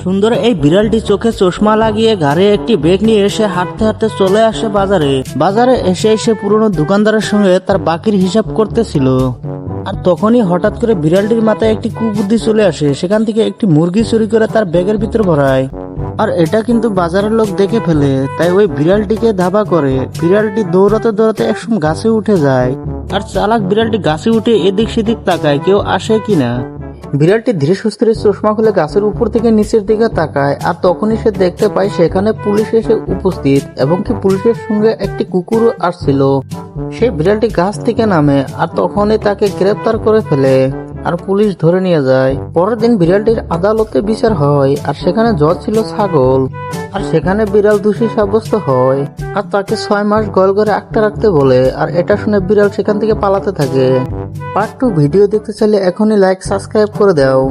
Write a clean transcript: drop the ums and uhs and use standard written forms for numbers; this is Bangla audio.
সুন্দর এই বিড়ালটি চোখে চশমা লাগিয়ে ঘাড়ে একটি ব্যাগ নিয়ে এসে হাঁটতে হাঁটতে চলে আসে বাজারে এসে পুরনো দোকানদারের সঙ্গে তার বাকির হিসাব করতেছিল। আর তখনই হঠাৎ করে বিড়ালটির মাথায় একটি কুবুদ্ধি চলে আসে, সেখান থেকে একটি মুরগি চুরি করে তার ব্যাগের ভিতর ভরায়। আর এটা কিন্তু বাজারের লোক দেখে ফেলে, তাই ওই বিড়ালটিকে ধাবা করে। বিড়ালটি দৌড়াতে দৌড়াতে একসময় গাছে উঠে যায়। আর চালাক বিড়ালটি গাছে উঠে এদিক সেদিক তাকায় কেউ আসে কিনা। বিড়ালটি ধীরে সুস্থিরে চশমা খুলে গাছের উপর থেকে নিচের দিকে তাকায়, আর তখনই সে দেখতে পায় সেখানে পুলিশ এসে উপস্থিত এবং কি পুলিশের সঙ্গে একটি কুকুরও আসছিল। সেই বিড়ালটি গাছ থেকে নামে আর তখনই তাকে গ্রেফতার করে ফেলে আর পুলিশ ধরে নিয়ে যায়। পরের দিন বিড়ালটির আদালতে বিচার হয়, আর সেখানে জজ ছিল ছাগল। আর সেখানে বিড়াল দোষী সাব্যস্ত হয় আর তাকে 6 মাস গোয়াল ঘরে আটকে রাখতে বলে। আর এটা শুনে বিড়াল সেখান থেকে পালাতে থাকে। পার্ট 2 ভিডিও দেখতে চাইলে এখনই লাইক সাবস্ক্রাইব করে দাও।